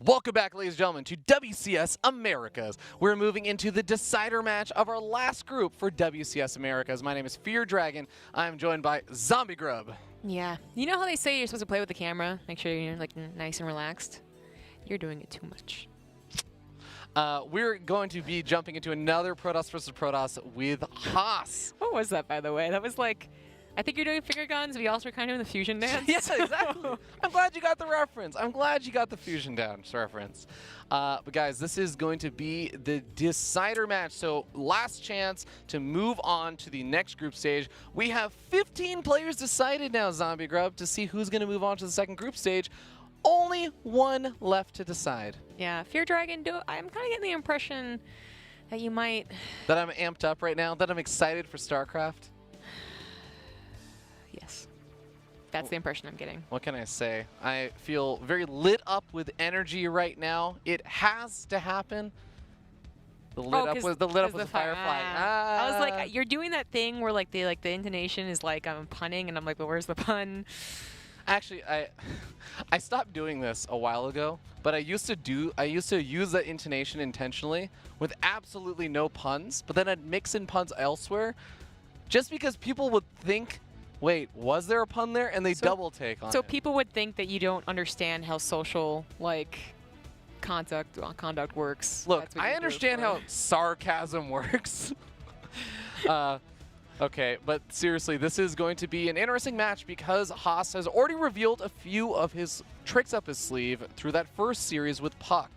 Welcome back, ladies and gentlemen, to WCS Americas. We're moving into the decider match of our last group for WCS Americas. My name is Fear Dragon. I'm joined by Zombie Grub. Yeah. You know how they say you're supposed to play with the camera? Make sure you're like nice and relaxed. You're doing it too much. We're going to be jumping into another Protoss versus Protoss with Haas. What was that, by the way? That was like, I think you're doing finger guns, but you also were kind of doing the fusion dance. Yes, exactly. I'm glad you got the reference. I'm glad you got the fusion dance reference. But guys, this is going to be the decider match. So last chance to move on to the next group stage. We have 15 players decided now, Zombie Grub, to see who's going to move on to the second group stage. Only one left to decide. Yeah, Fear Dragon, I'm kind of getting the impression that you might... That I'm amped up right now? That I'm excited for StarCraft? Yes. That's the impression I'm getting. What can I say? I feel very lit up with energy right now. It has to happen. The lit up was the Firefly. I was like, you're doing that thing where like the intonation is like I'm punning, and I'm like, but where's the pun? Actually, I stopped doing this a while ago, but I used to use that intonation intentionally with absolutely no puns, but then I'd mix in puns elsewhere, just because people would think, wait, was there a pun there? And they double take on it. So people would think that you don't understand how social conduct works. Look, I understand how sarcasm works. Okay, but seriously, this is going to be an interesting match because Haas has already revealed a few of his tricks up his sleeve through that first series with Puck.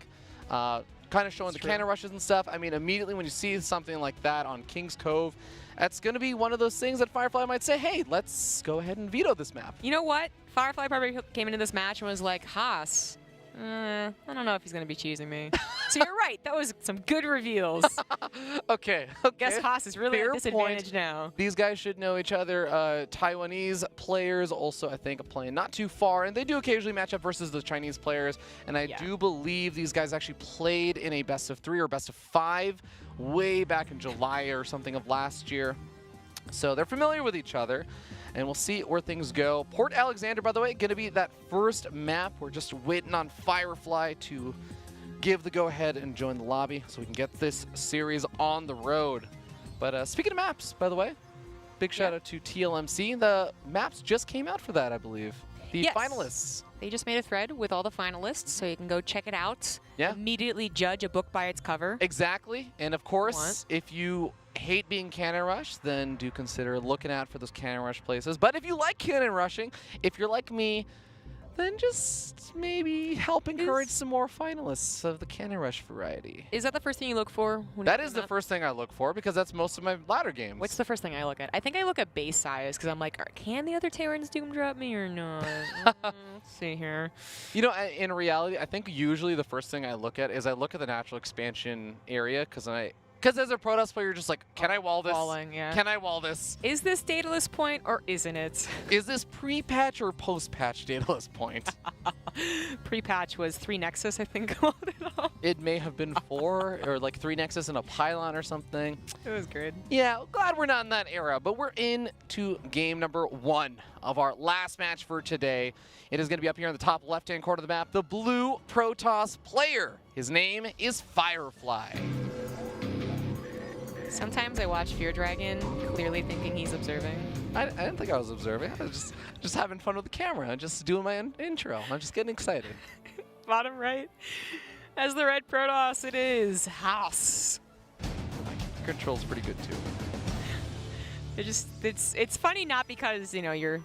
Kind of showing the cannon rushes and stuff. I mean, immediately when you see something like that on King's Cove, that's going to be one of those things that Firefly might say, hey, let's go ahead and veto this map. You know what? Firefly probably came into this match and was like, Haas, I don't know if he's going to be choosing me. So you're right. That was some good reveals. Okay. Guess Haas is really at a disadvantage now. These guys should know each other. Taiwanese players also, I think, are playing not too far. And they do occasionally match up versus the Chinese players. And I do believe these guys actually played in a best-of-3 or best-of-5 way back in July or something of last year. So they're familiar with each other, and we'll see where things go. Port Alexander, by the way, going to be that first map. We're just waiting on Firefly to give the go-ahead and join the lobby so we can get this series on the road. But speaking of maps, by the way, big shout-out to TLMC. The maps just came out for that, I believe. The finalists. They just made a thread with all the finalists, so you can go check it out. Yeah. Immediately judge a book by its cover. Exactly. And of course, if you hate being cannon rushed, then do consider looking out for those cannon rush places. But if you like cannon rushing, if you're like me, then just maybe help encourage some more finalists of the cannon rush variety. Is that the first thing you look for? That is the first thing I look for because that's most of my ladder games. What's the first thing I look at? I think I look at base size because I'm like, can the other Terrans doom drop me or not? Let's see here. You know, in reality, I think usually the first thing I look at is I look at the natural expansion area because as a Protoss player, you're just like, can I wall this? Can I wall this? Is this Daedalus point or isn't it? Is this pre-patch or post-patch Daedalus point? Pre-patch was 3 Nexus, I think. It may have been 4 or like 3 Nexus and a pylon or something. It was good. Yeah, glad we're not in that era, but we're into game number 1 of our last match for today. It is going to be up here in the top left-hand corner of the map. The blue Protoss player. His name is Firefly. Sometimes I watch Fear Dragon, clearly thinking he's observing. I didn't think I was observing. I was just having fun with the camera and just doing my intro. I'm just getting excited. Bottom right. As the red Protoss, it is Haas. Control's pretty good too. It's funny not because you're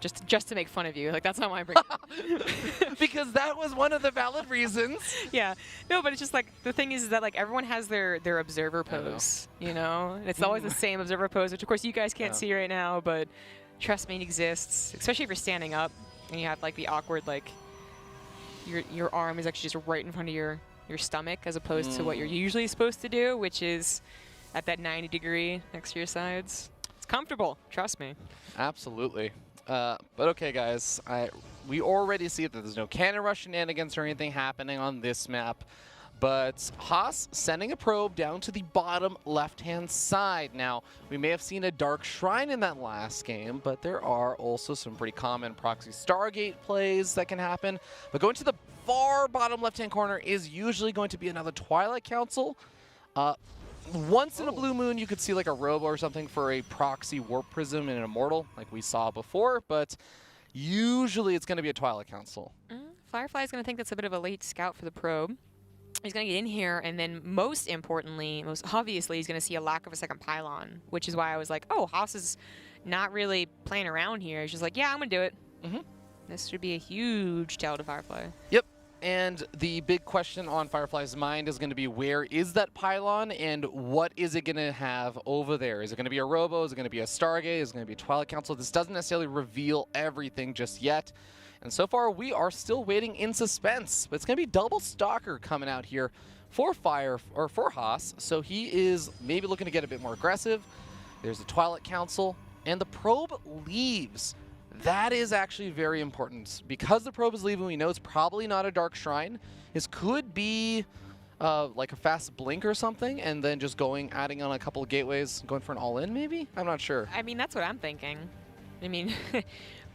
just to make fun of you. Like, that's not why I bring it up. Because that was one of the valid reasons. Yeah. No, but it's just like, the thing is that like everyone has their observer pose, And it's always the same observer pose, which of course you guys can't see right now, but trust me, it exists. Especially if you're standing up and you have like the awkward, like, your arm is actually just right in front of your stomach as opposed to what you're usually supposed to do, which is at that 90 degree next to your sides. It's comfortable, trust me. Absolutely. But okay, guys, we already see that there's no cannon rush shenanigans or anything happening on this map. But Haas sending a probe down to the bottom left-hand side. Now, we may have seen a Dark Shrine in that last game, but there are also some pretty common proxy Stargate plays that can happen. But going to the far bottom left-hand corner is usually going to be another Twilight Council. Once in a blue moon, you could see like a Robo or something for a proxy Warp Prism and an Immortal, like we saw before, but usually it's going to be a Twilight Council. Firefly's going to think that's a bit of a late scout for the probe. He's going to get in here, and then most importantly, most obviously, he's going to see a lack of a second pylon, which is why I was like, oh, Haas is not really playing around here. He's just like, yeah, I'm going to do it. This should be a huge tell to Firefly. Yep. And the big question on Firefly's mind is going to be, where is that pylon and what is it going to have over there? Is it going to be a Robo? Is it going to be a Stargate? Is it going to be a Twilight Council? This doesn't necessarily reveal everything just yet. And so far, we are still waiting in suspense. But it's going to be double Stalker coming out here for for Haas. So he is maybe looking to get a bit more aggressive. There's a Twilight Council, and the probe leaves. That is actually very important. Because the probe is leaving, we know it's probably not a Dark Shrine. This could be like a fast blink or something, and then just adding on a couple of gateways, going for an all-in maybe? I'm not sure. I mean, that's what I'm thinking. I mean,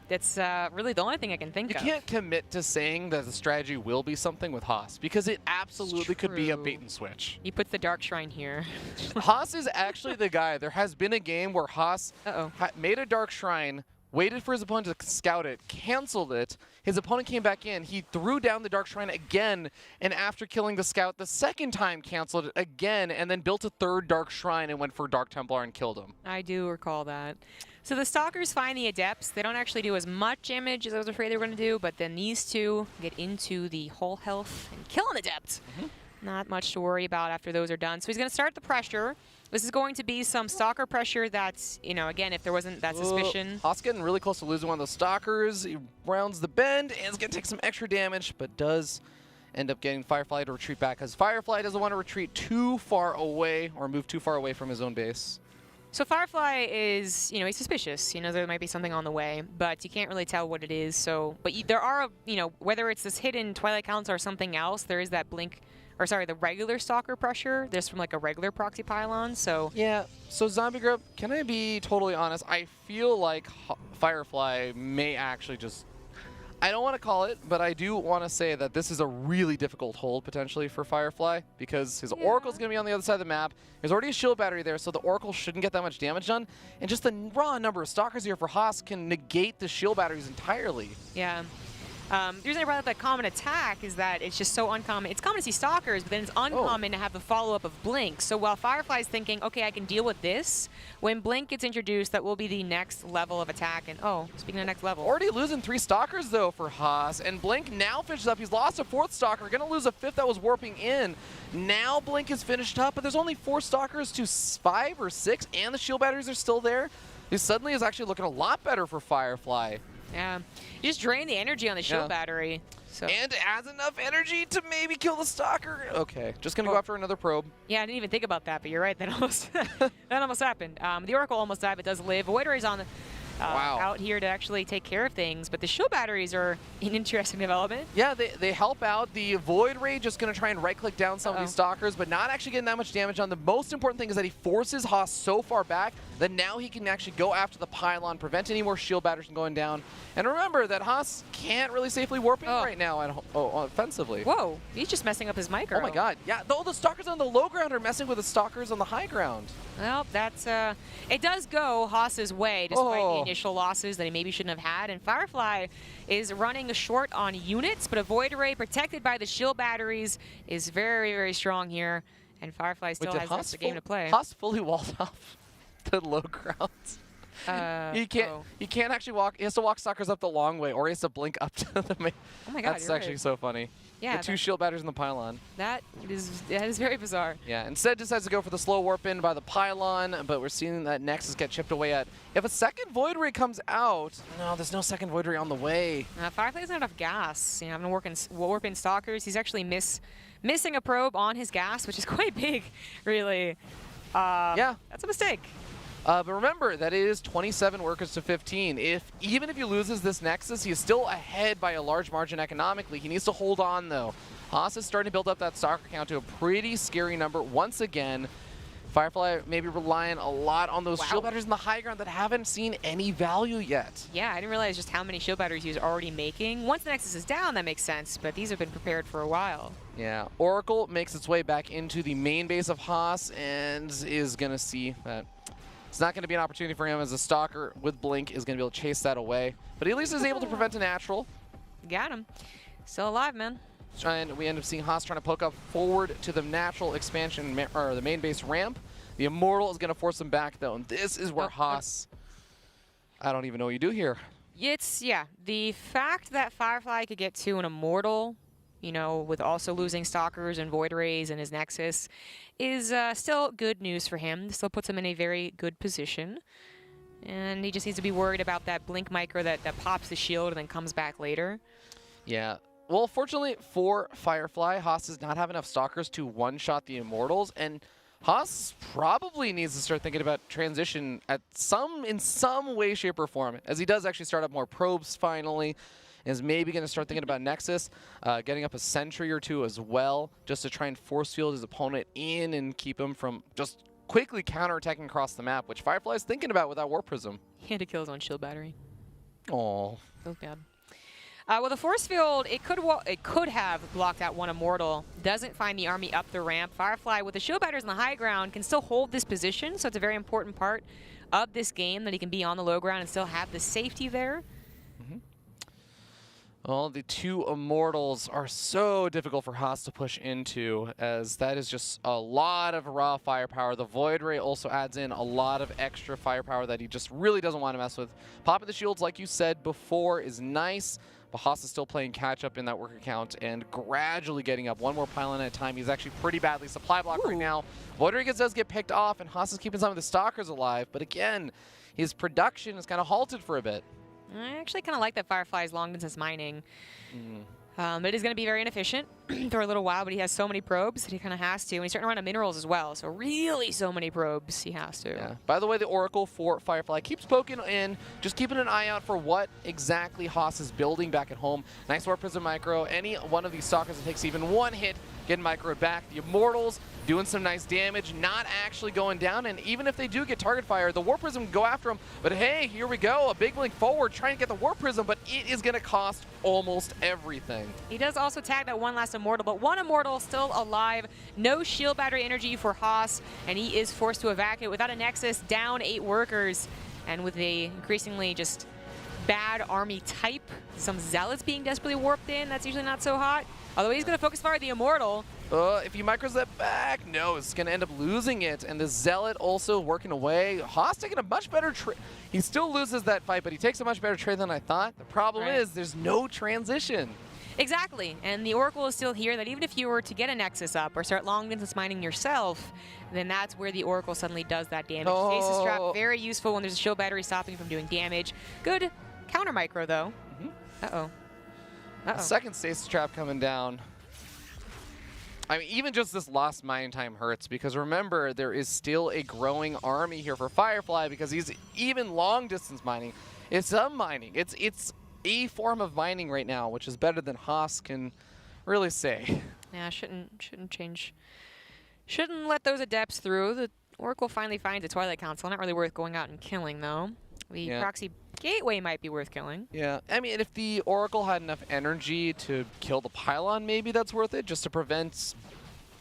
that's really the only thing I can think of. You can't commit to saying that the strategy will be something with Haas, because it absolutely could be a bait and switch. He puts the Dark Shrine here. Haas is actually the guy. There has been a game where Haas made a Dark Shrine, waited for his opponent to scout it, canceled it. His opponent came back in. He threw down the Dark Shrine again, and after killing the scout the second time, canceled it again, and then built a third Dark Shrine and went for Dark Templar and killed him. I do recall that. So the Stalkers find the Adepts. They don't actually do as much damage as I was afraid they were going to do, but then these two get into the whole health and kill an Adept. Not much to worry about after those are done. So he's going to start the pressure. This is going to be some Stalker pressure that's, you know, again, if there wasn't that suspicion. Haas getting really close to losing one of those Stalkers. He rounds the bend and is going to take some extra damage, but does end up getting Firefly to retreat back, because Firefly doesn't want to retreat too far away or move too far away from his own base. So Firefly is, you know, he's suspicious. You know, there might be something on the way, but you can't really tell what it is. So, but there are, you know, whether it's this hidden Twilight Council or something else, there is that blink, or sorry, the regular Stalker pressure. There's from like a regular proxy pylon, so. Yeah, so Zombie Grub, can I be totally honest? I feel like Firefly may actually just, I don't want to call it, but I do want to say that this is a really difficult hold potentially for Firefly, because his Oracle's going to be on the other side of the map. There's already a shield battery there, so the Oracle shouldn't get that much damage done. And just the raw number of Stalkers here for Haas can negate the shield batteries entirely. Yeah. The reason I brought up that common attack is that it's just so uncommon. It's common to see Stalkers, but then it's uncommon to have the follow-up of Blink. So while Firefly's thinking, okay, I can deal with this, when Blink gets introduced, that will be the next level of attack. And oh, speaking of next level. Already losing 3 Stalkers, though, for Haas. And Blink now finishes up. He's lost a 4th Stalker. Going to lose a 5th that was warping in. Now Blink is finished up, but there's only 4 Stalkers to 5 or 6, and the shield batteries are still there. This suddenly is actually looking a lot better for Firefly. Yeah, you just drain the energy on the shield battery. So. And it has enough energy to maybe kill the Stalker. Okay, just gonna go after another probe. Yeah, I didn't even think about that, but you're right. That almost that almost happened. The Oracle almost died, but does live. Void Ray's on out here to actually take care of things, but the shield batteries are an interesting development. Yeah, they help out. The Void Ray just going to try and right-click down some of these Stalkers, but not actually getting that much damage on. The most important thing is that he forces Haas so far back that now he can actually go after the pylon, prevent any more shield batteries from going down. And remember that Haas can't really safely warp in right now offensively. Whoa, he's just messing up his micro. Oh my god, yeah, the Stalkers on the low ground are messing with the Stalkers on the high ground. Well, that's, it does go Haas's way, despite the initial losses that he maybe shouldn't have had. And Firefly is running short on units, but a Void Ray protected by the shield batteries is very, very strong here. And Firefly still has the game to play. Haas fully walled off the low ground. He can't actually walk. He has to walk Stalkers up the long way, or he has to blink up to the main. Oh my god, that's actually so funny. Yeah, the 2 shield batteries in the pylon. That is very bizarre. Yeah, instead decides to go for the slow warp in by the pylon, but we're seeing that Nexus get chipped away at. If a second Void Ray comes out, no, there's no second Void Ray on the way. Firefly doesn't have enough gas. You know, having to warp in Stalkers, he's actually missing a probe on his gas, which is quite big, really. Yeah, that's a mistake. But remember that it is 27 workers to 15. Even if he loses this Nexus, he is still ahead by a large margin economically. He needs to hold on, though. Haas is starting to build up that Stalker count to a pretty scary number once again. Firefly maybe relying a lot on those Wow. shield batteries in the high ground that haven't seen any value yet. Yeah, I didn't realize just how many shield batteries he was already making. Once the Nexus is down, that makes sense, but these have been prepared for a while. Yeah, Oracle makes its way back into the main base of Haas and is going to see that it's not going to be an opportunity for him as a Stalker with Blink is going to be able to chase that away. But he at least is able to prevent a natural. Got him. Still alive, man. And we end up seeing Haas trying to poke up forward to the natural expansion, or the main base ramp. The Immortal is going to force him back, though. And this is where Haas, I don't even know what you do here. Yeah, the fact that Firefly could get to an Immortal, you know, with also losing Stalkers and Void Rays and his Nexus, is still good news for him. This still puts him in a very good position. And he just needs to be worried about that Blink Micro that pops the shield and then comes back later. Yeah. Well, fortunately for Firefly, Haas does not have enough Stalkers to one-shot the Immortals, and Haas probably needs to start thinking about transition in some way, shape, or form, as he does actually start up more probes finally, and is maybe going to start thinking about Nexus, getting up a sentry or two as well, just to try and force field his opponent in and keep him from just quickly counterattacking across the map, which Firefly's thinking about with that Warp Prism. He had to kill his own shield battery. Oh. That was bad. Well, the force field, it could have blocked out one Immortal. Doesn't find the army up the ramp. Firefly, with the shield batteries on the high ground, can still hold this position, so it's a very important part of this game that he can be on the low ground and still have the safety there. Well, the two Immortals are so difficult for Haas to push into, as that is just a lot of raw firepower. The Void Ray also adds in a lot of extra firepower that he just really doesn't want to mess with. Popping the shields, like you said before, is nice, but Haas is still playing catch-up in that worker count and gradually getting up one more pylon at a time. He's actually pretty badly supply blocked right now. Void Ray does get picked off, and Haas is keeping some of the Stalkers alive, but again, his production is kind of halted for a bit. I actually kind of like that Firefly's long distance mining. But it is going to be very inefficient for a little while, but he has so many probes that he kind of has to. And he's starting to run out of minerals as well, so really so many probes he has to. Yeah. By the way, the Oracle for Firefly keeps poking in, just keeping an eye out for what exactly Haas is building back at home. Nice Warp Prism Micro. Any one of these Stalkers that takes even one hit, getting microed back. The Immortals doing some nice damage, not actually going down, and even if they do get target fire, the Warp Prism can go after them. But hey, here we go, a big blink forward, trying to get the Warp Prism, but it is going to cost almost everything. He does also tag that one last Immortal, but one Immortal still alive. No shield battery energy for Haas, and he is forced to evacuate without a Nexus, down 8 workers, and with a increasingly just bad army type, some Zealots being desperately warped in, that's usually not so hot. Although he's going to focus fire the Immortal. If he micros that back, no, it's going to end up losing it. And the Zealot also working away. Haas taking a much better trade. He still loses that fight, but he takes a much better trade than I thought. The problem is there's no transition. Exactly, and the Oracle is still here that even if you were to get a Nexus up or start long distance mining yourself, then that's where the Oracle suddenly does that damage. Stasis Trap, very useful when there's a shield battery stopping you from doing damage. Good counter micro, though. Uh-oh. A second Stasis Trap coming down. I mean, even just this lost mining time hurts, because remember, there is still a growing army here for Firefly, because he's even long distance mining. It's some mining. It's a form of mining right now, which is better than Haas can really say. Yeah, shouldn't change. Shouldn't let those adepts through. The Oracle finally finds a Twilight Council. Not really worth going out and killing, though. The Proxy Gateway might be worth killing. Yeah, I mean, if the Oracle had enough energy to kill the pylon, maybe that's worth it, just to prevent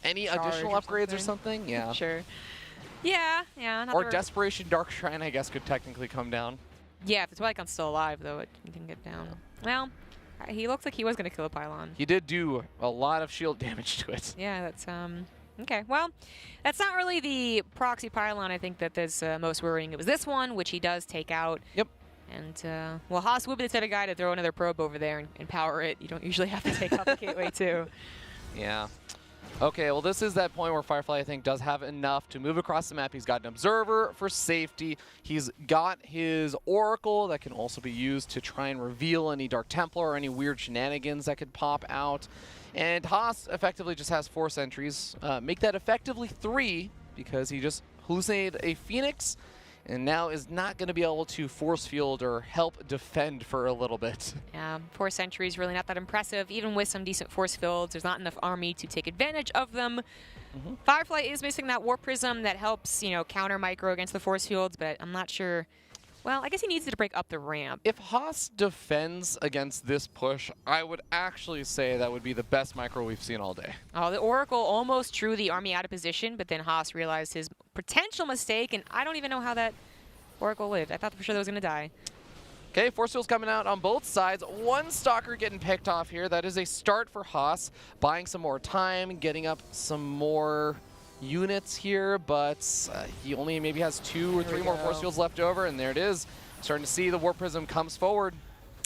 any additional upgrades or something. Yeah. Sure. Yeah. Or Desperation Dark Shrine, I guess, could technically come down. Yeah, if the Twilight Council's still alive, though, it can get down. Well, he looks like he was going to kill a pylon. He did do a lot of shield damage to it. Yeah, that's okay. Well, that's not really the proxy pylon, I think, that is most worrying. It was this one, which he does take out. Yep. And, well, Haas would be the type of guy to throw another probe over there and power it. You don't usually have to take out the gateway, too. Yeah. Okay, well, this is that point where Firefly, I think, does have enough to move across the map. He's got an Observer for safety. He's got his Oracle that can also be used to try and reveal any Dark Templar or any weird shenanigans that could pop out. And Haas effectively just has 4 sentries. Make that effectively 3, because he just hallucinated a Phoenix and now is not going to be able to force field or help defend for a little bit. Yeah, 4 sentries really not that impressive. Even with some decent force fields, there's not enough army to take advantage of them. Firefly is missing that Warp Prism that helps, you know, counter micro against the force fields, but I'm not sure. Well, I guess he needs it to break up the ramp. If Haas defends against this push, I would actually say that would be the best micro we've seen all day. Oh, the Oracle almost drew the army out of position, but then Haas realized his potential mistake, and I don't even know how that Oracle lived. I thought for sure that was going to die. Okay, force fields coming out on both sides. One Stalker getting picked off here. That is a start for Haas, buying some more time, getting up some more units here, but he only maybe has 2 or 3 more force fields left over, and there it is. Starting to see the Warp Prism comes forward.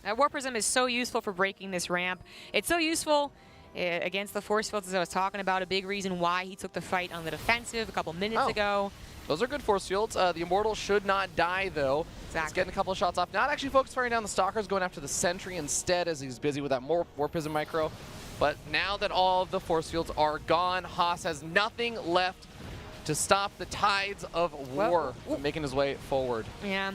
That Warp Prism is so useful for breaking this ramp. It's so useful against the force fields, as I was talking about. A big reason why he took the fight on the defensive a couple minutes ago. Those are good force fields. The Immortal should not die, though. Exactly. He's getting a couple of shots off. Not actually focused firing down the Stalkers, going after the Sentry instead as he's busy with that Warp Prism micro. But now that all of the force fields are gone, Haas has nothing left to stop the tides of war from making his way forward. Yeah.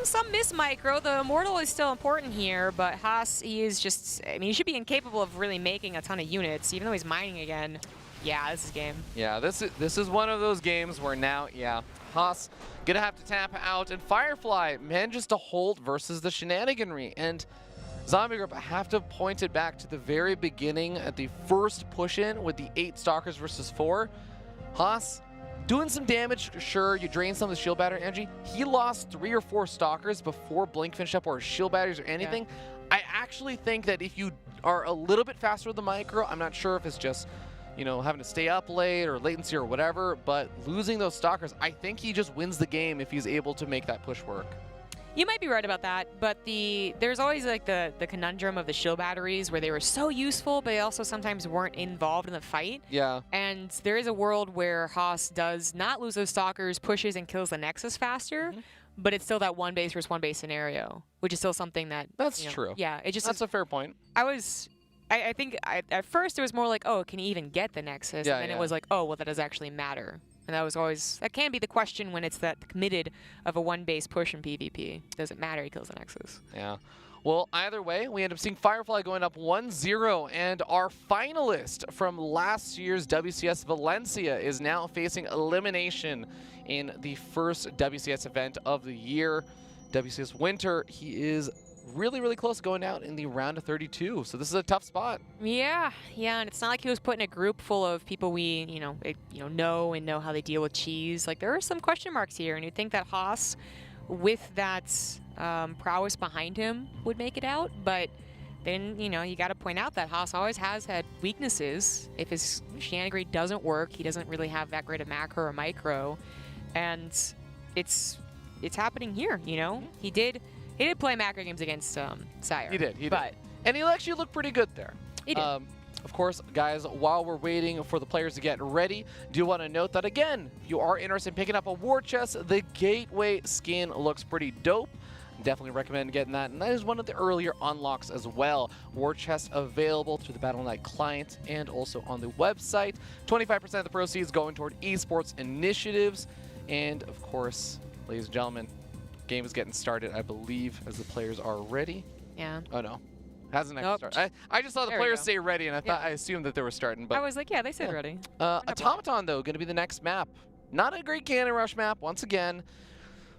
Some miss micro. The Immortal is still important here, but Haas, he is just, I mean, he should be incapable of really making a ton of units, even though he's mining again. Yeah, this is game. Yeah, this is one of those games where now, Haas gonna have to tap out, and Firefly manages to hold versus the shenaniganry. And Zombie Group, I have to point it back to the very beginning at the first push-in with the 8 Stalkers versus 4. Haas doing some damage, sure, you drain some of the shield battery energy. He lost 3 or 4 Stalkers before Blink finished up or shield batteries or anything. Yeah. I actually think that if you are a little bit faster with the micro, I'm not sure if it's just, you know, having to stay up late or latency or whatever, but losing those Stalkers, I think he just wins the game if he's able to make that push work. You might be right about that, but there's always like the conundrum of the shield batteries where they were so useful, but they also sometimes weren't involved in the fight. Yeah. And there is a world where Haas does not lose those Stalkers, pushes and kills the Nexus faster, but it's still that 1 base versus 1 base scenario, which is still something that... That's true. Yeah, it just... That's a fair point. I think at first it was more like, oh, can he even get the Nexus? Yeah, and then it was like, oh, well, that does actually matter. And that was always, that can be the question when it's that committed of a 1 base push in PvP. Does it matter? He kills the Nexus. Yeah. Well, either way, we end up seeing Firefly going up 1-0, and our finalist from last year's WCS Valencia is now facing elimination in the first WCS event of the year. WCS Winter, he is really, really close to going out in the round of 32. So this is a tough spot. Yeah, and it's not like he was put in a group full of people we, know how they deal with cheese. Like, there are some question marks here, and you'd think that Haas, with that prowess behind him, would make it out. But then, you got to point out that Haas always has had weaknesses. If his shenaniganry doesn't work, he doesn't really have that great a macro or micro. And it's happening here, He did play macro games against Sire. He did. And he actually looked pretty good there. He did. Of course, guys, while we're waiting for the players to get ready, do want to note that, again, if you are interested in picking up a war chest, the Gateway skin looks pretty dope. Definitely recommend getting that. And that is one of the earlier unlocks as well. War chest available through the Battle.net client and also on the website. 25% of the proceeds going toward esports initiatives. And, of course, ladies and gentlemen, game is getting started, I believe, as the players are ready. Yeah. Oh, no. Hasn't actually started. I just saw the players say ready, and I assumed that they were starting. But I was like, yeah, they said ready. Automaton, though, going to be the next map. Not a great cannon rush map, once again,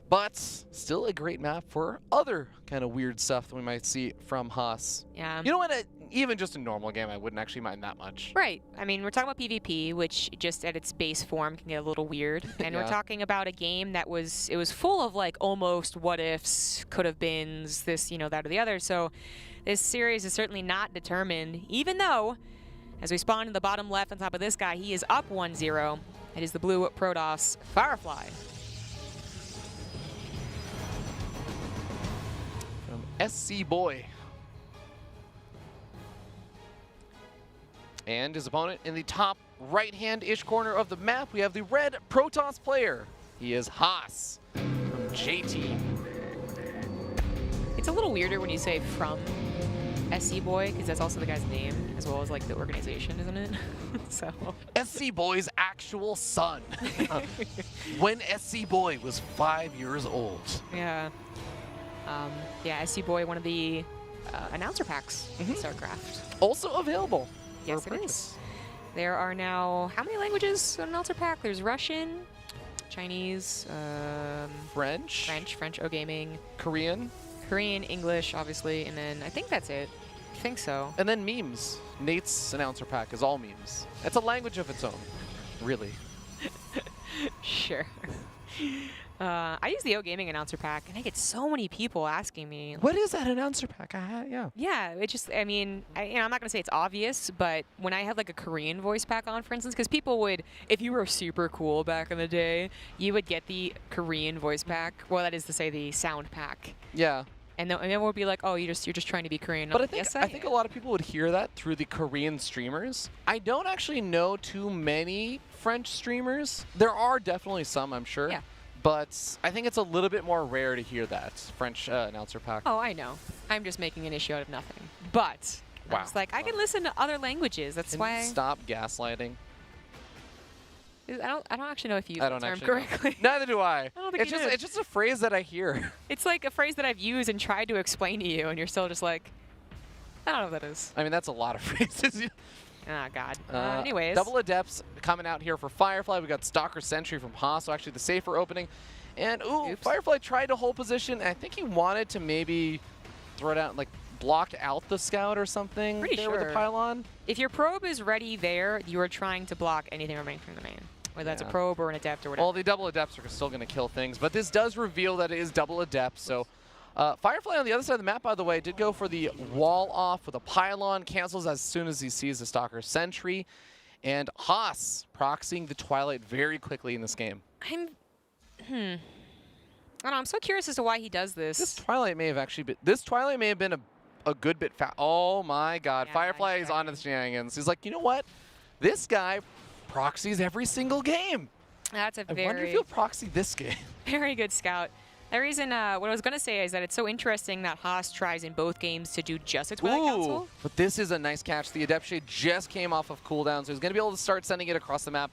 but still a great map for other kind of weird stuff that we might see from Haas. Yeah. You know what? Even just a normal game, I wouldn't actually mind that much. Right. I mean, we're talking about PvP, which just at its base form can get a little weird. And we're talking about a game that was full of like almost what ifs, could have beens, this, that or the other. So this series is certainly not determined, even though, as we spawn in the bottom left on top of this guy, he is up 1-0. It is the blue Protoss Firefly. From SC Boy. And his opponent in the top right-hand-ish corner of the map, we have the red Protoss player. He is Haas from JT. It's a little weirder when you say from. SC Boy, because that's also the guy's name, as well as like the organization, isn't it? So. SC Boy's actual son. When SC Boy was 5 years old. Yeah. Yeah, SC Boy, one of the announcer packs in StarCraft. Also available. Yes, it is. There are now, how many languages on announcer pack? There's Russian, Chinese, French, O Gaming, Korean, English, obviously, and then I think that's it. I think so. And then memes. Nate's announcer pack is all memes. It's a language of its own, really. Sure. I use the O Gaming announcer pack, and I get so many people asking me. What is that announcer pack? Yeah. Yeah, it just, I mean, I'm not going to say it's obvious, but when I had like a Korean voice pack on, for instance, because people would, if you were super cool back in the day, you would get the Korean voice pack. Well, that is to say the sound pack. Yeah. And then we'll be like, oh, you're just trying to be Korean. But Yes, I think a lot of people would hear that through the Korean streamers. I don't actually know too many French streamers. There are definitely some, I'm sure. Yeah. But I think it's a little bit more rare to hear that French announcer pack. Oh, I know. I'm just making an issue out of nothing. But Wow. I'm just like, I can listen to other languages. Can you stop gaslighting? I don't actually know if you use I the don't term actually correctly. know. Neither do I. I don't think you did. It's just a phrase that I hear. It's like a phrase that I've used and tried to explain to you, and you're still just like, I don't know what that is. I mean, that's a lot of phrases. Oh, God. Anyways. Double Adepts coming out here for Firefly. We got Stalker Sentry from Haas, so actually the safer opening. And, ooh, Oops. Firefly tried to hold position. I think he wanted to maybe throw it out, like, block out the scout or something. Pretty there with sure. the pylon. If your probe is ready there, you are trying to block anything remaining from the main. Whether that's a Yeah. probe or an adept or whatever. Well, the Double Adepts are still going to kill things, but this does reveal that it is Double Adepts, so... Firefly on the other side of the map, by the way, did go for the wall off with a pylon, cancels as soon as he sees the Stalker Sentry. And Haas proxying the Twilight very quickly in this game. I don't know, I'm so curious as to why he does this. This Twilight may have actually been... This Twilight may have been a good bit fast. Oh my god, Yeah, Firefly he's is onto the shenanigans. He's like, you know what? This guy proxies every single game. That's a I wonder if he'll proxy this game. very good scout. The reason, what I was going to say is that it's so interesting that Haas tries in both games to do just a Twilight Council. But this is a nice catch. The Adept Shade just came off of cooldown, so he's going to be able to start sending it across the map.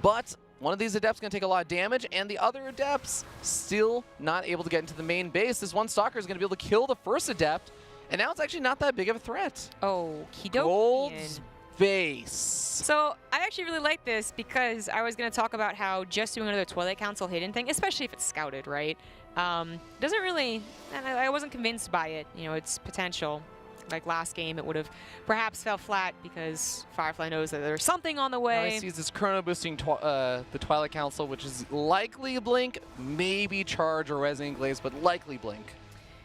But one of these Adepts is going to take a lot of damage, and the other Adepts still not able to get into the main base. This one Stalker is going to be able to kill the first Adept, and now it's actually not that big of a threat. Oh, Gold's base. So I actually really like this because I was going to talk about how just doing another Twilight Council hidden thing, especially if it's scouted, right? Doesn't really, I wasn't convinced by it, you know, its potential. Like last game, it would have perhaps fell flat because Firefly knows that there's something on the way. Now he sees this chrono boosting the Twilight Council, which is likely Blink, maybe Charge or Resonant Glaze, but likely Blink.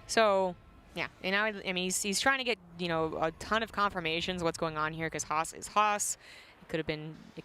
So, yeah, and now I mean he's trying to get, you know, a ton of confirmations of what's going on here because Haas is Haas. It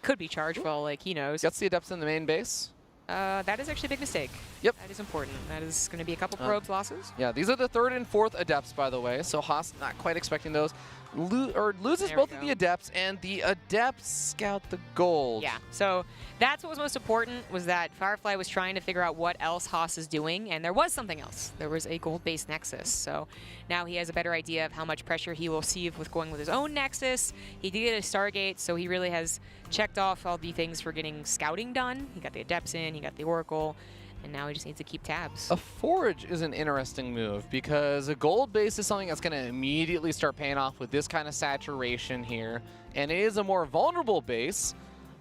could be Charge for all like he knows. Gets the Adepts in the main base. That is actually a big mistake. Yep. That is important. That is going to be a couple probes losses. Yeah, these are the 3rd and 4th Adepts, by the way, so Haas not quite expecting those. Loses There both we of go. the Adepts, and the Adepts scout the gold. Yeah, so that's what was most important, was that Firefly was trying to figure out what else Haas is doing, and there was something else. There was a gold-based Nexus, so now he has a better idea of how much pressure he will receive with going with his own Nexus. He did get a Stargate, so he really has checked off all the things for getting scouting done. He got the Adepts in, he got the Oracle, and now he just needs to keep tabs. A Forge is an interesting move because a gold base is something that's going to immediately start paying off with this kind of saturation here. And it is a more vulnerable base,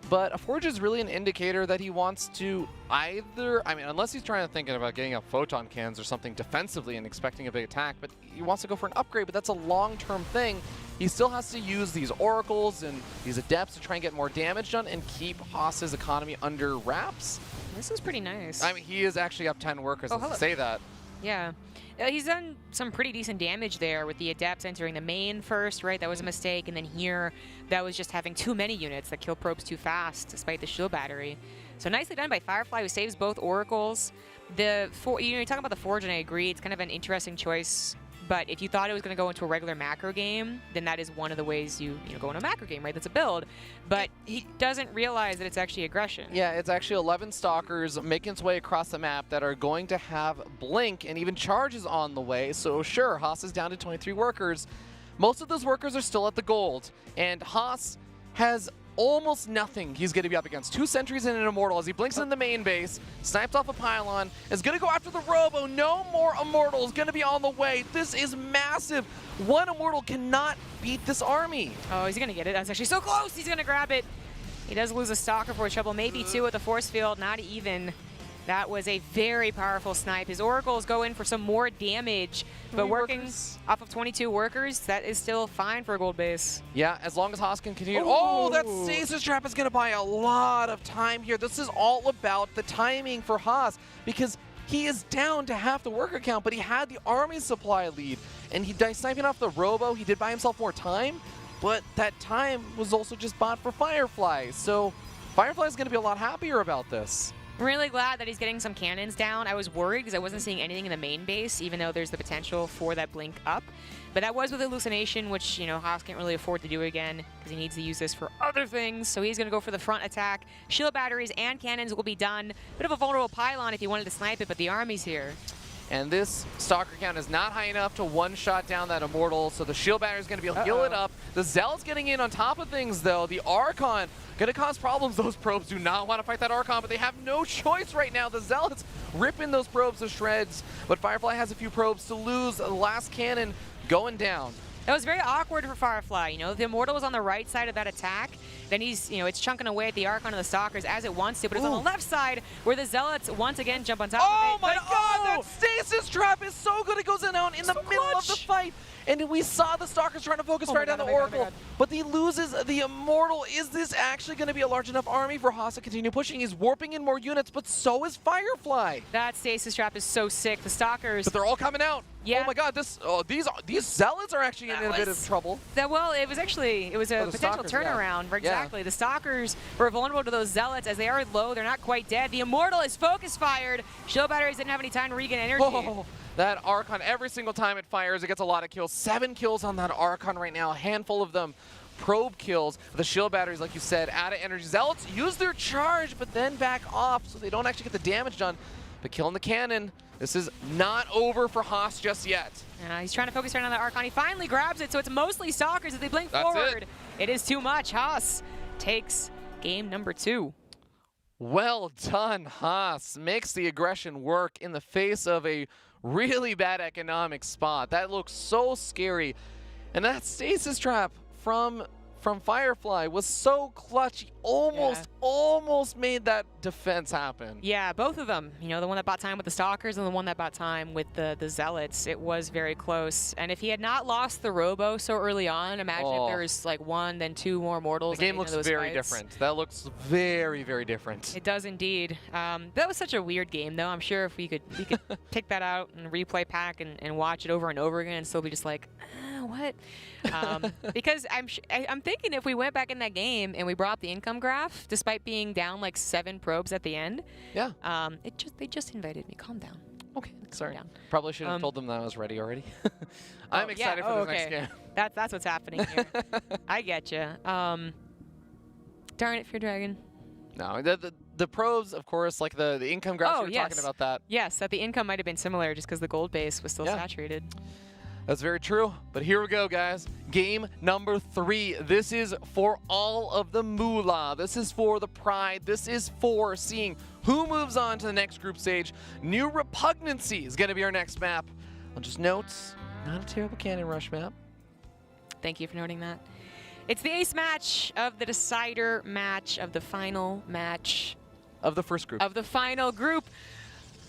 but a Forge is really an indicator that he wants to either, I mean, unless he's trying to think about getting up photon cans or something defensively and expecting a big attack, but he wants to go for an upgrade, but that's a long-term thing. He still has to use these Oracles and these Adepts to try and get more damage done and keep Haas's economy under wraps. This is pretty nice. I mean, he is actually up 10 workers, Oh, let's hello. say that. Yeah. He's done some pretty decent damage there with the Adepts entering the main first, right? That was a mistake. And then here, that was just having too many units that kill probes too fast despite the shield battery. So nicely done by Firefly, who saves both Oracles. You're talking about the Forge, and I agree. It's kind of an interesting choice. But if you thought it was going to go into a regular macro game, then that is one of the ways you go into a macro game, right? That's a build. But he doesn't realize that it's actually aggression. Yeah, it's actually 11 Stalkers making its way across the map that are going to have Blink, and even Charge is on the way. So sure, Haas is down to 23 workers, most of those workers are still at the gold, and Haas has almost nothing he's going to be up against. 2 sentries and an Immortal as he blinks in the main base, snipes off a pylon, is going to go after the Robo. No more Immortals going to be on the way. This is massive. 1 Immortal cannot beat this army. Oh, he's going to get it. That's actually so close. He's going to grab it. He does lose a Stalker for trouble, maybe 2 with the force field, not even. That was a very powerful snipe. His Oracles go in for some more damage, but working off of 22 workers, that is still fine for a gold base. Yeah, as long as Haas can continue. Oh, that Stasis Trap is going to buy a lot of time here. This is all about the timing for Haas, because he is down to half the worker count, but he had the army supply lead, and he sniping off the Robo. He did buy himself more time, but that time was also just bought for Firefly. So Firefly is going to be a lot happier about this. I'm really glad that he's getting some cannons down. I was worried because I wasn't seeing anything in the main base, even though there's the potential for that blink up. But that was with Hallucination, which, you know, Haas can't really afford to do again because he needs to use this for other things. So he's going to go for the front attack. Shield batteries and cannons will be done. Bit of a vulnerable pylon if he wanted to snipe it, but the army's here. And this Stalker count is not high enough to one-shot down that Immortal, so the shield battery is going to be able to heal it up. The Zealot's getting in on top of things, though. The Archon going to cause problems. Those probes do not want to fight that Archon, but they have no choice right now. The Zealots ripping those probes to shreds, but Firefly has a few probes to lose. The last cannon going down. That was very awkward for Firefly. You know, the Immortal was on the right side of that attack. Then he's, you know, it's chunking away at the Archon and the Stalkers as it wants to, but it's on the left side where the Zealots once again jump on top of it. Oh my god, that Stasis Trap is so good. It goes in out in the middle of the fight. And we saw the Stalkers trying to focus right down the Oracle, but he loses the Immortal. Is this actually going to be a large enough army for Haas to continue pushing? He's warping in more units, but so is Firefly. That Stasis Trap is so sick. The Stalkers. But they're all coming out. Yeah. Oh my god, these Zealots are actually in a bit of trouble. Well, it was a potential turnaround. Yeah. Exactly. The Stalkers were vulnerable to those Zealots as they are low. They're not quite dead. The Immortal is focus fired. Shield batteries didn't have any time to regain energy. Oh. That Archon, every single time it fires, it gets a lot of kills. 7 kills on that Archon right now, a handful of them probe kills. The shield batteries, like you said, out of energy. Zealots use their charge, but then back off, so they don't actually get the damage done. But killing the cannon, this is not over for Haas just yet. He's trying to focus right on the Archon. He finally grabs it, so it's mostly Stalkers as they blink forward. It is too much. Haas takes game number 2. Well done, Haas. Makes the aggression work in the face of a really bad economic spot. That looks so scary. And that Stasis Trap from Firefly was so clutch. He almost made that defense happen. Yeah, both of them. You know, the one that bought time with the Stalkers and the one that bought time with the Zealots. It was very close. And if he had not lost the Robo so early on, imagine if there was like 1, then 2 more Mortals. The game looks very different. That looks very, very different. It does indeed. That was such a weird game, though. I'm sure if we could pick that out and replay pack and watch it over and over again and still be just like, what? Because I'm thinking if we went back in that game and we brought up the income graph, despite being down like 7 probes at the end, they just invited me. Calm down. Okay, sorry. Probably should have told them that I was ready already. I'm excited for the next game. That's what's happening here. I get you. Darn it, Fear Dragon. No, the probes, of course, like the income graph. We were talking about that. Yes, that the income might have been similar just because the gold base was still saturated. That's very true. But here we go, guys. Game number 3. This is for all of the moolah. This is for the pride. This is for seeing who moves on to the next group stage. New Repugnancy is going to be our next map. I'll just note, not a terrible cannon rush map. Thank you for noting that. It's the ace match of the decider match of the final match. Of the first group. Of the final group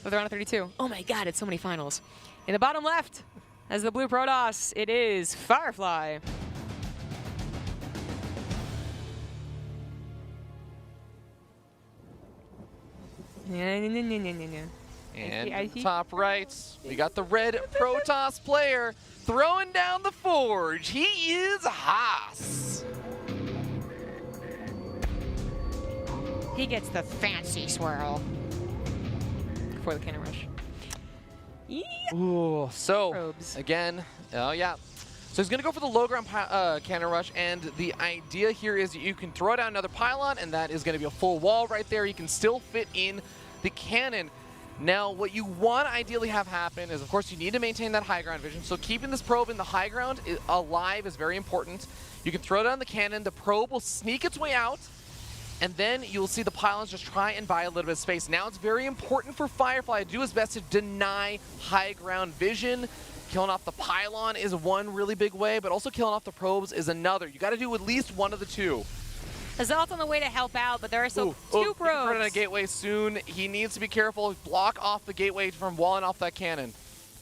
of the round of 32. Oh my god, it's so many finals. In the bottom left, as the blue Protoss, it is Firefly. And top right, we got the red Protoss player throwing down the forge. He is Haas. He gets the fancy swirl before the cannon rush. Yeah. Ooh, so Probes. Again, so he's going to go for the low ground cannon rush, and the idea here is you can throw down another pylon, and that is going to be a full wall right there. You can still fit in the cannon. Now, what you want to ideally have happen is, of course, you need to maintain that high ground vision. So keeping this probe in the high ground alive is very important. You can throw down the cannon. The probe will sneak its way out. And then you'll see the pylons just try and buy a little bit of space. Now it's very important for Firefly to do his best to deny high ground vision. Killing off the pylon is one really big way, but also killing off the probes is another. You got to do at least one of the two. The Zealot's on the way to help out, but there are still two probes. He's running a gateway soon. He needs to be careful. Block off the gateway from walling off that cannon.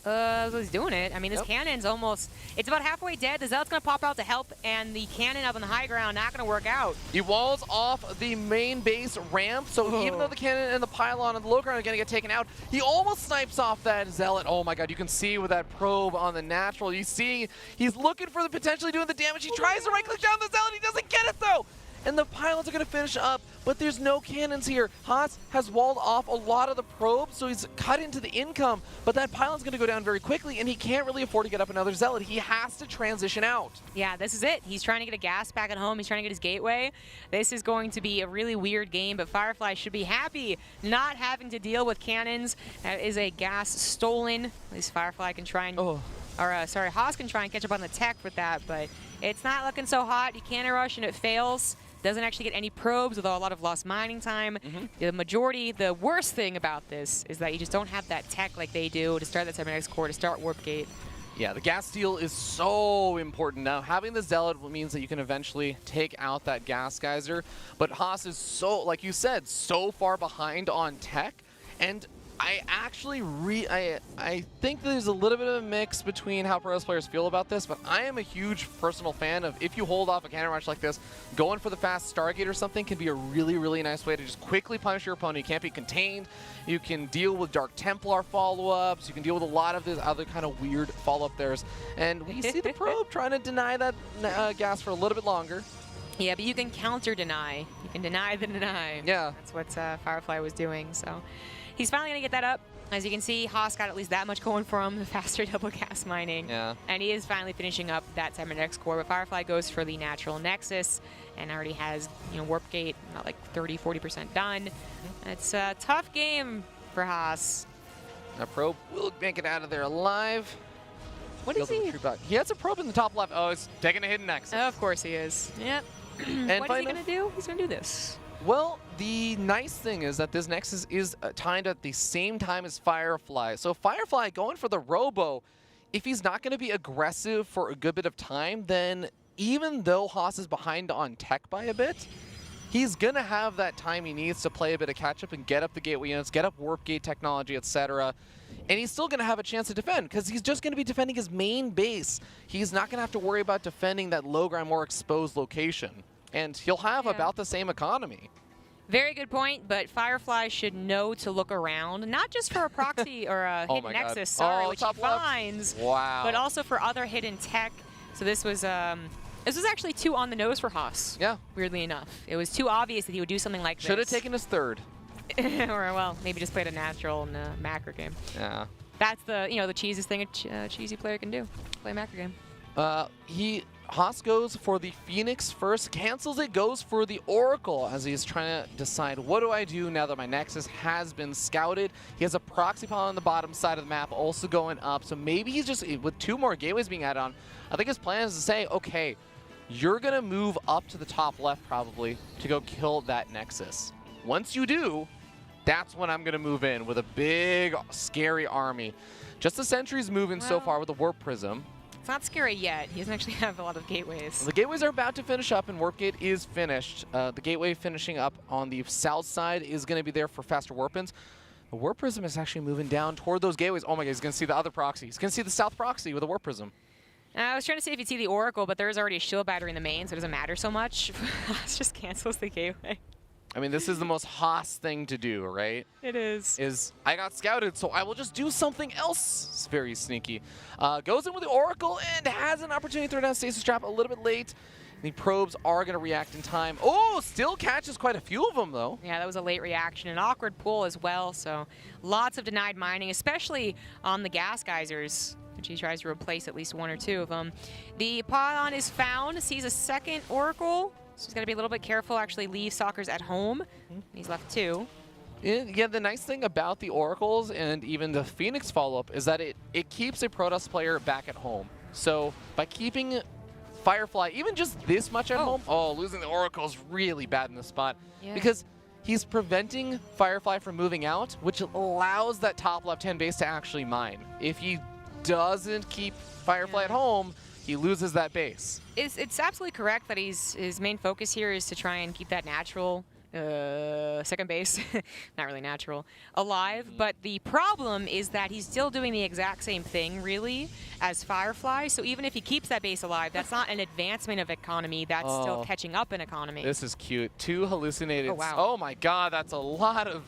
So he's doing it. I mean, this cannon's almost, it's about halfway dead. The Zealot's going to pop out to help, and the cannon up on the high ground not going to work out. He walls off the main base ramp, so even though the cannon and the pylon on the low ground are going to get taken out, he almost snipes off that Zealot. Oh my god, you can see with that probe on the natural, you see he's looking for the potentially doing the damage. He tries to right-click down the Zealot, he doesn't get it though! And the pylons are going to finish up, but there's no cannons here. Haas has walled off a lot of the probes, so he's cut into the income, but that pylon's going to go down very quickly, and he can't really afford to get up another Zealot. He has to transition out. Yeah, this is it. He's trying to get a gas back at home. He's trying to get his gateway. This is going to be a really weird game, but Firefly should be happy not having to deal with cannons. That is a gas stolen. At least Firefly can try and... Haas can try and catch up on the tech with that, but it's not looking so hot. You cannon rush, and it fails. Doesn't actually get any probes, although a lot of lost mining time. The worst thing about this is that you just don't have that tech like they do to start that Cybernetic core, to start Warp Gate. Yeah, the gas steal is so important now. Having the Zealot means that you can eventually take out that gas geyser, but Haas is so, like you said, so far behind on tech, and I actually I think there's a little bit of a mix between how pros players feel about this, but I am a huge personal fan of, if you hold off a cannon rush like this, going for the fast Stargate or something can be a really, really nice way to just quickly punish your opponent. You can't be contained. You can deal with Dark Templar follow-ups. You can deal with a lot of this other kind of weird follow-up thairs. And we see the probe trying to deny that gas for a little bit longer. Yeah, but you can counter-deny. You can deny the deny. Yeah. That's what Firefly was doing, so... He's finally going to get that up. As you can see, Haas got at least that much going for him, the faster double gas mining. Yeah. And he is finally finishing up that Cybernetic core, but Firefly goes for the natural Nexus and already has, Warp Gate, not like 30-40% done. It's a tough game for Haas. That probe will make it out of there alive. What is he? He has a probe in the top left. Oh, he's taking a hidden Nexus. Oh, of course he is. Yep. And what is he going to do? He's going to do this. Well, the nice thing is that this Nexus is timed at the same time as Firefly. So Firefly going for the Robo, if he's not going to be aggressive for a good bit of time, then even though Haas is behind on tech by a bit, he's going to have that time he needs to play a bit of catch-up and get up the gateway units, get up Warp Gate technology, etc. And he's still going to have a chance to defend because he's just going to be defending his main base. He's not going to have to worry about defending that low-ground, more exposed location. And he'll have about the same economy. Very good point, but Firefly should know to look around, not just for a proxy or a hidden Nexus, which he finds, but also for other hidden tech. So this was actually too on the nose for Haas. Yeah. Weirdly enough. It was too obvious that he would do something like this. Should have taken his third. Or, well, maybe just played a natural in a macro game. Yeah. That's the, the cheesiest thing a cheesy player can do. Play a macro game. Haas goes for the Phoenix first, cancels it, goes for the Oracle as he's trying to decide, what do I do now that my Nexus has been scouted? He has a proxy pylon on the bottom side of the map also going up, so maybe he's just, with 2 more gateways being added on, I think his plan is to say, okay, you're going to move up to the top left probably to go kill that Nexus. Once you do, that's when I'm going to move in with a big, scary army. Just the sentries moving so far with the Warp Prism. It's not scary yet. He doesn't actually have a lot of gateways. The gateways are about to finish up, and Warp Gate is finished. The gateway finishing up on the south side is going to be there for faster warp-ins. The Warp Prism is actually moving down toward those gateways. Oh my god, he's going to see the other proxy. He's going to see the south proxy with the Warp Prism. I was trying to see if you'd see the Oracle, but there's already a shield battery in the main, so it doesn't matter so much. It just cancels the gateway. I mean, this is the most Haas thing to do, right? It is. I got scouted, so I will just do something else. It's very sneaky. Goes in with the Oracle and has an opportunity to throw down Stasis Trap a little bit late. The probes are going to react in time. Oh, still catches quite a few of them, though. Yeah, that was a late reaction. An awkward pull as well, so lots of denied mining, especially on the gas geysers, which he tries to replace at least 1 or 2 of them. The pylon is found, sees a second Oracle. So he's got to be a little bit careful, actually leave Stalkers at home. He's left 2. Yeah, the nice thing about the Oracles and even the Phoenix follow-up is that it keeps a Protoss player back at home. So by keeping Firefly even just this much at home, losing the Oracle is really bad in this spot. Yeah. Because he's preventing Firefly from moving out, which allows that top left-hand base to actually mine. If he doesn't keep Firefly at home, he loses that base. It's absolutely correct that his main focus here is to try and keep that natural second base, not really natural, alive. But the problem is that he's still doing the exact same thing, really, as Firefly. So even if he keeps that base alive, that's not an advancement of economy. That's still catching up in economy. This is cute. 2 hallucinated. Oh, wow. Oh my God, that's a lot of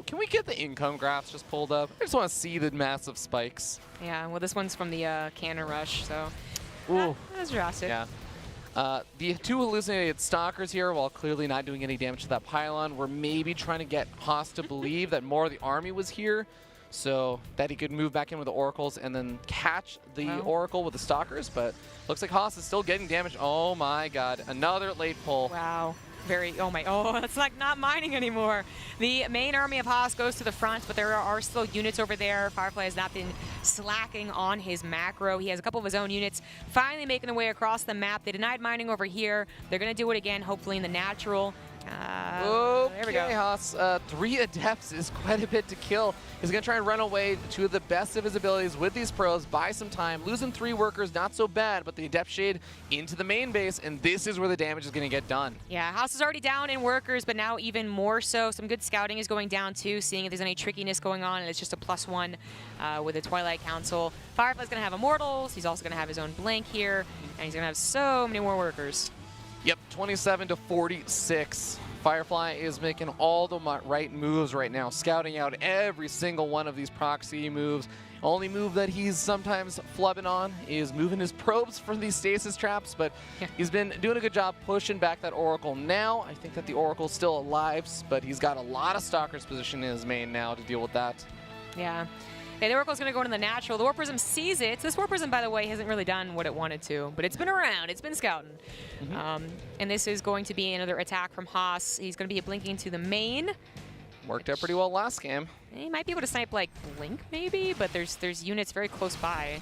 Can we get the income graphs just pulled up? I just want to see the massive spikes. Yeah, well, this one's from the Cannon Rush, so that's drastic. Yeah. The 2 hallucinated stalkers here, while clearly not doing any damage to that pylon, were maybe trying to get Haas to believe that more of the army was here, so that he could move back in with the oracles and then catch the oracle with the stalkers. But looks like Haas is still getting damage. Oh my God, another late pull. Wow. It's like not mining anymore. The main army of Haas goes to the front, but there are still units over there. Firefly has not been slacking on his macro. He has a couple of his own units finally making their way across the map. They denied mining over here. They're going to do it again, hopefully in the natural. There we go. Haas, 3 adepts is quite a bit to kill. He's going to try and run away to the best of his abilities with these pros, buy some time. Losing 3 workers, not so bad, but the adept shade into the main base, and this is where the damage is going to get done. Yeah, Haas is already down in workers, but now even more so. Some good scouting is going down too, seeing if there's any trickiness going on, and it's just a +1 with the Twilight Council. Firefly's going to have Immortals. He's also going to have his own Blink here, and he's going to have so many more workers. Yep, 27 to 46. Firefly is making all the right moves right now, scouting out every single one of these proxy moves. Only move that he's sometimes flubbing on is moving his probes for these stasis traps, but he's been doing a good job pushing back that Oracle. Now, I think that the Oracle's still alive, but he's got a lot of Stalkers positioned in his main now to deal with that. Yeah. Okay, the Oracle's going to go into the natural. The Warp Prism sees it. This Warp Prism, by the way, hasn't really done what it wanted to, but it's been around. It's been scouting. And this is going to be another attack from Haas. He's going to be blinking to the main. Worked out pretty well last game. He might be able to snipe, like, Blink, maybe, but there's units very close by.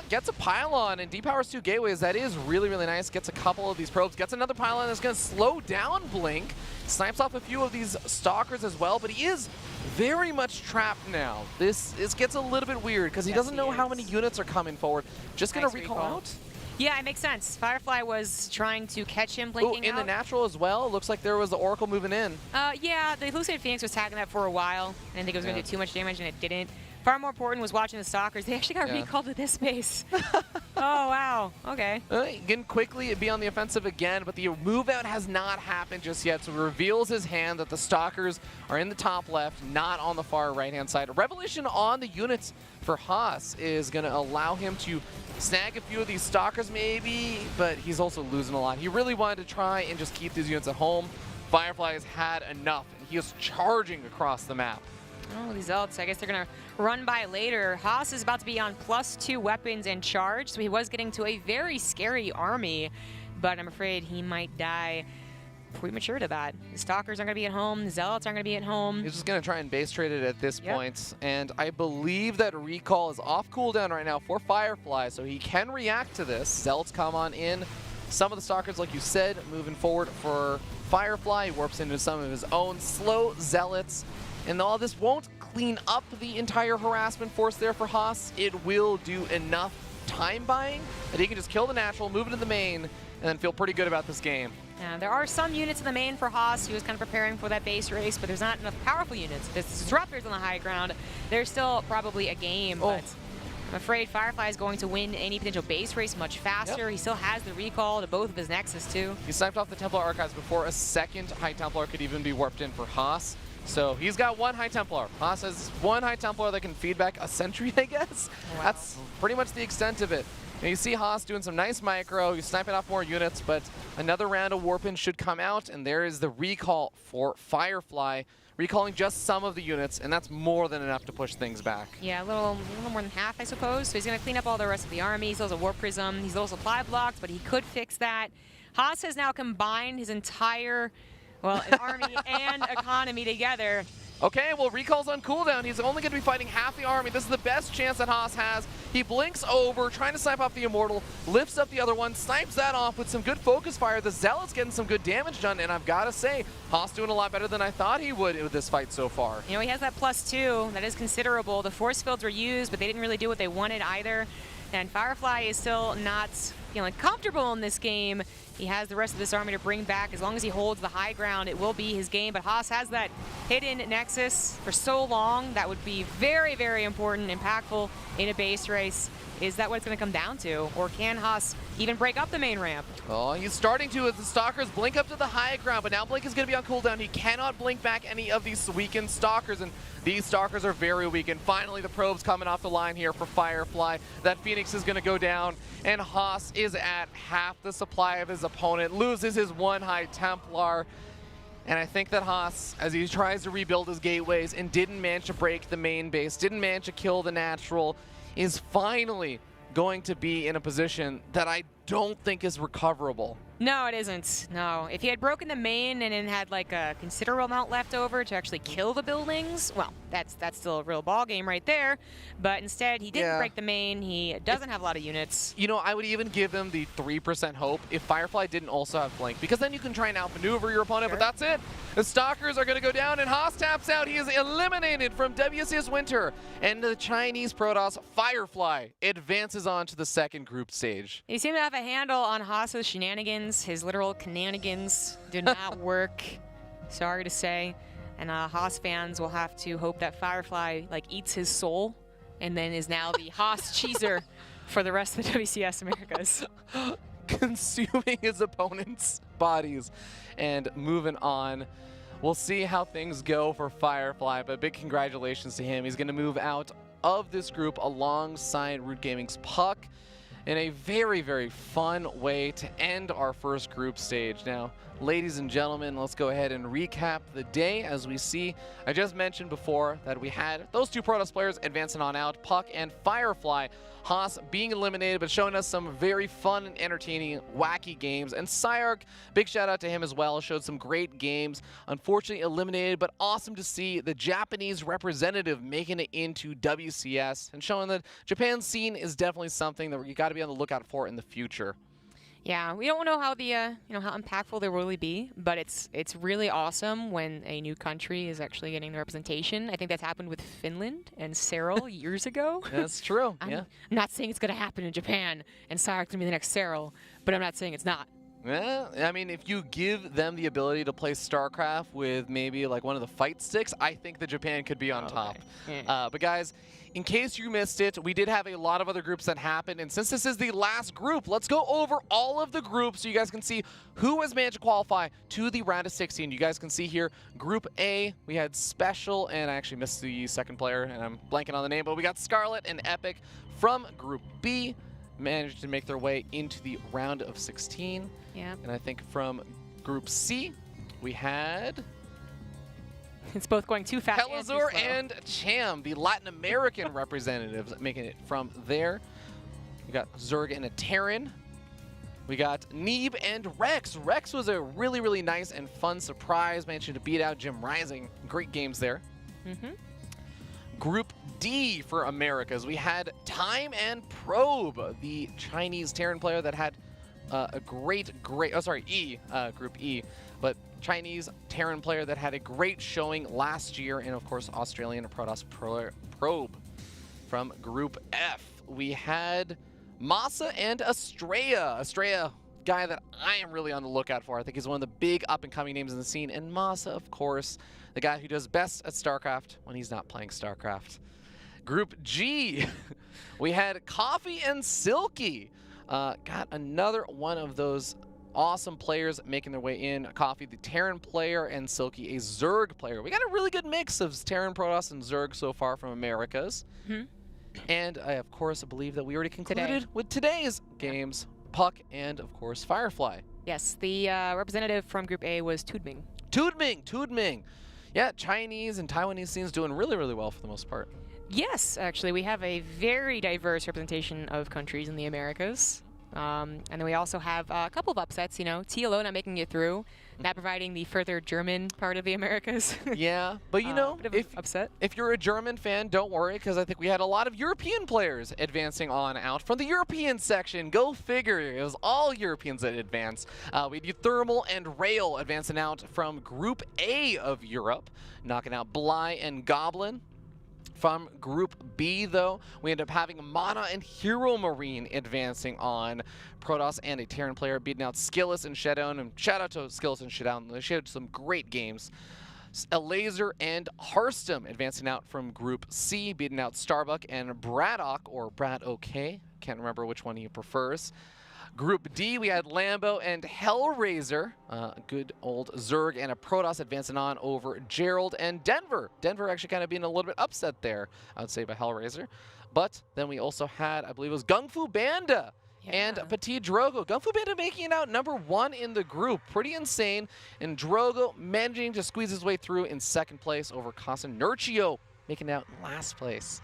Gets a pylon and depowers 2 gateways. That is really, really nice. Gets a couple of these probes. Gets another pylon that's going to slow down Blink. Snipes off a few of these stalkers as well, but he is very much trapped now. This gets a little bit weird because he doesn't know how many units are coming forward. Just going to recall out. Yeah, it makes sense. Firefly was trying to catch him blinking in the natural as well. Looks like there was the Oracle moving in. Yeah, the Hallucinated Phoenix was tagging that for a while. I didn't think it was going to do too much damage, and it didn't. Far more important was watching the Stalkers. They actually got recalled to this base. Oh, wow. Okay. Again, quickly be on the offensive again, but the move out has not happened just yet, so he reveals his hand that the Stalkers are in the top left, not on the far right-hand side. A revelation on the units for Haas is going to allow him to snag a few of these Stalkers maybe, but he's also losing a lot. He really wanted to try and just keep these units at home. Firefly has had enough, and he is charging across the map. Oh, these ults, I guess they're going to run by later. Haas is about to be on +2 weapons and charge, so he was getting to a very scary army, but I'm afraid he might die premature to that. The Stalkers aren't going to be at home. The Zealots aren't going to be at home. He's just going to try and base trade it at this point, and I believe that recall is off cooldown right now for Firefly, so he can react to this. Zealots come on in. Some of the Stalkers, like you said, moving forward for Firefly. He warps into some of his own slow Zealots. And all this won't clean up the entire harassment force there for Haas. It will do enough time buying that he can just kill the natural, move it to the main, and then feel pretty good about this game. Yeah, there are some units in the main for Haas. He was kind of preparing for that base race, but there's not enough powerful units. This Disruptor's on the high ground. There's still probably a game, but I'm afraid Firefly is going to win any potential base race much faster. He still has the recall to both of his Nexus, too. He sniped off the Templar Archives before a second High Templar could even be warped in for Haas. So he's got 1 High Templar. Haas has 1 High Templar that can feed back a sentry, I guess. Wow. That's pretty much the extent of it. Now you see Haas doing some nice micro. He's sniping off more units, but another round of Warpin should come out, and there is the recall for Firefly, recalling just some of the units, and that's more than enough to push things back. Yeah, a little more than half, I suppose. So he's going to clean up all the rest of the army. He still has a Warp Prism. He's a little supply blocked, but he could fix that. Haas has now combined his entire... an army and economy together. Okay, well, Recall's on cooldown. He's only going to be fighting half the army. This is the best chance that Haas has. He blinks over, trying to snipe off the Immortal, lifts up the other one, snipes that off with some good focus fire. The Zealot's getting some good damage done, and I've got to say, Haas doing a lot better than I thought he would with this fight so far. You know, he has that +2. That is considerable. The force fields were used, but they didn't really do what they wanted either. And Firefly is still not feeling comfortable in this game. He has the rest of this army to bring back. As long as he holds the high ground, it will be his game. But Haas has that hidden nexus for so long. That would be very, very important, impactful in a base race. Is that what it's going to come down to? Or can Haas even break up the main ramp? Oh, he's starting to as the Stalkers blink up to the high ground, but now Blink is going to be on cooldown. He cannot blink back any of these weakened Stalkers, and these Stalkers are very weak. And finally, the probes coming off the line here for Firefly. That Phoenix is going to go down, and Haas is at half the supply of his opponent, loses his one High Templar. And I think that Haas, as he tries to rebuild his gateways and didn't manage to break the main base, didn't manage to kill the natural, is finally going to be in a position that I don't think is recoverable. No, it isn't. No. If he had broken the main and then had like a considerable amount left over to actually kill the buildings, well, that's still a real ball game right there. But instead, he didn't break the main. He doesn't have a lot of units. You know, I would even give him the 3% hope if Firefly didn't also have Blink, because then you can try and outmaneuver your opponent, but that's it. The Stalkers are going to go down, and Haas taps out. He is eliminated from WCS Winter, and the Chinese Protoss Firefly advances on to the second group stage. He seemed to have a handle on Haas's shenanigans. His literal shenanigans did not work, sorry to say. And Haas fans will have to hope that Firefly like eats his soul and then is now the Haas cheeser for the rest of the WCS Americas. Consuming his opponent's bodies and moving on. We'll see how things go for Firefly, but big congratulations to him. He's going to move out of this group alongside Root Gaming's Puck in a very, very fun way to end our first group stage. Now, ladies and gentlemen, let's go ahead and recap the day. As we see, I just mentioned before that we had those two Protoss players advancing on out, Puck and Firefly. Haas being eliminated, but showing us some very fun and entertaining, wacky games. And Cyark, big shout out to him as well, showed some great games. Unfortunately eliminated, but awesome to see the Japanese representative making it into WCS and showing that Japan's scene is definitely something that you got to be on the lookout for in the future. Yeah, we don't know how the how impactful they will really be, but it's really awesome when a new country is actually getting the representation. I think that's happened with Finland and Cyril years ago. That's true. I'm not saying it's going to happen in Japan and Cyark's going to be the next Cyril, but I'm not saying it's not. Yeah, I mean, if you give them the ability to play StarCraft with maybe like one of the fight sticks, I think that Japan could be on top. Yeah. But guys, in case you missed it, we did have a lot of other groups that happened, and since this is the last group, let's go over all of the groups so you guys can see who has managed to qualify to the round of 16. You guys can see here, Group A, we had Special, and I actually missed the second player, and I'm blanking on the name, but we got Scarlet and Epic from Group B, managed to make their way into the round of 16. Yeah. And I think from Group C, we had it's both going too fast Pelazor and Cham, the Latin American representatives, making it from there. We got Zerg and a Terran. We got Neeb and Rex. Rex was a really, really nice and fun surprise, managing to beat out Jim Rising. Great games there. Group D for Americas, we had Time and Probe, the Chinese Terran player that had Group E, but Chinese Terran player that had a great showing last year, and of course Australian Protoss Probe. From Group F, we had Masa and Estrella. Estrella, guy that I am really on the lookout for. I think he's one of the big up-and-coming names in the scene, and Masa, of course, the guy who does best at StarCraft when he's not playing StarCraft. Group G, we had Coffee and Silky. Got another one of those awesome players making their way in. Coffee, the Terran player, and Silky, a Zerg player. We got a really good mix of Terran, Protoss, and Zerg so far from Americas. And I, of course, believe that we already concluded with today's games, Puck and, of course, Firefly. Yes, the representative from Group A was Tudming. Tudming. Yeah, Chinese and Taiwanese scenes doing really, really well for the most part. Yes, actually, we have a very diverse representation of countries in the Americas. And then we also have a couple of upsets, you know, TLO not making it through. not providing the further German part of the Americas. Yeah, but you know, if you're a German fan, don't worry, because I think we had a lot of European players advancing on out from the European section. Go figure, it was all Europeans that advanced. We had Thermal and Rail advancing out from Group A of Europe, knocking out Bly and Goblin. From Group B, though, we end up having Mana and Hero Marine advancing on. Protoss and a Terran player beating out Skillus and Showdown. And shout out to Skillus and Showdown. They showed some great games. A Laser and Hearthstone advancing out from Group C, beating out Starbuck and Braddock, or Brad OK. Can't remember which one he prefers. Group D, we had Lambo and Hellraiser. Good old Zerg and a Protoss advancing on over Gerald and Denver. Denver actually kind of being a little bit upset there, I would say, by Hellraiser. But then we also had, I believe it was Gung Fu Banda and Petit Drogo. Gung Fu Banda making it out #1 in the group. Pretty insane. And Drogo managing to squeeze his way through in 2nd place over Casa Nurcio, making it out in last place.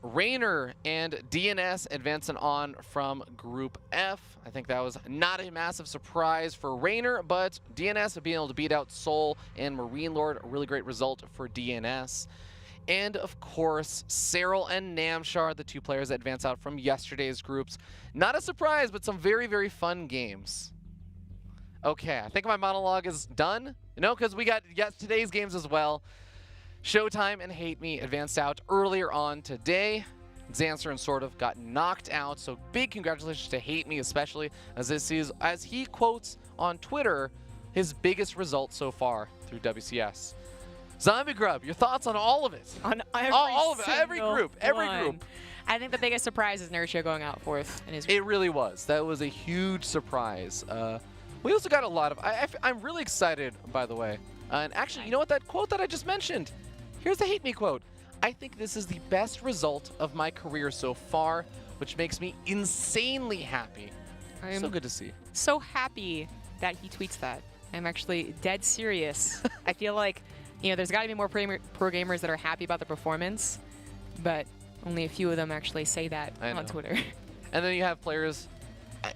Raynor and DNS advancing on from Group F. I think that was not a massive surprise for Raynor, but DNS being able to beat out Soul and Marine Lord, a really great result for DNS. And of course, Cyril and Namshar, the 2 players that advance out from yesterday's groups. Not a surprise, but some very, very fun games. Okay, I think my monologue is done. No, because we got today's games as well. Showtime and Hate Me advanced out earlier on today. Xanser and Sort of got knocked out, so big congratulations to Hate Me, especially as this is, as he quotes on Twitter, his biggest result so far through WCS. Zombie Grub, your thoughts on all of it? On all of it, every group. I think the biggest surprise is Nurture going out 4th in his group. It really was. That was a huge surprise. We also got a lot of, I'm really excited, by the way. And actually, you know what, that quote that I just mentioned? Here's the Hate Me quote. I think this is the best result of my career so far, which makes me insanely happy. So good to see. So happy that he tweets that. I'm actually dead serious. I feel like, you know, there's got to be more pro gamers that are happy about the performance, but only a few of them actually say that on Twitter. And then you have players.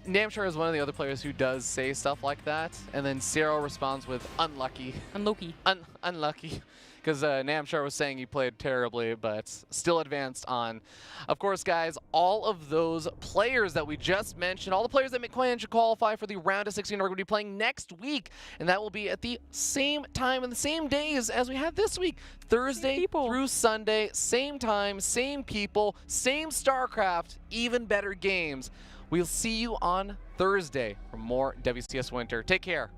Namshar is one of the other players who does say stuff like that, and then Cyril responds with unlucky. Unlucky. Because Namshar was saying he played terribly, but still advanced on. Of course, guys, all of those players that we just mentioned, all the players that should qualify for the round of 16 are going to be playing next week, and that will be at the same time and the same days as we had this week. Thursday through Sunday, same time, same people, same StarCraft, even better games. We'll see you on Thursday for more WCS Winter. Take care.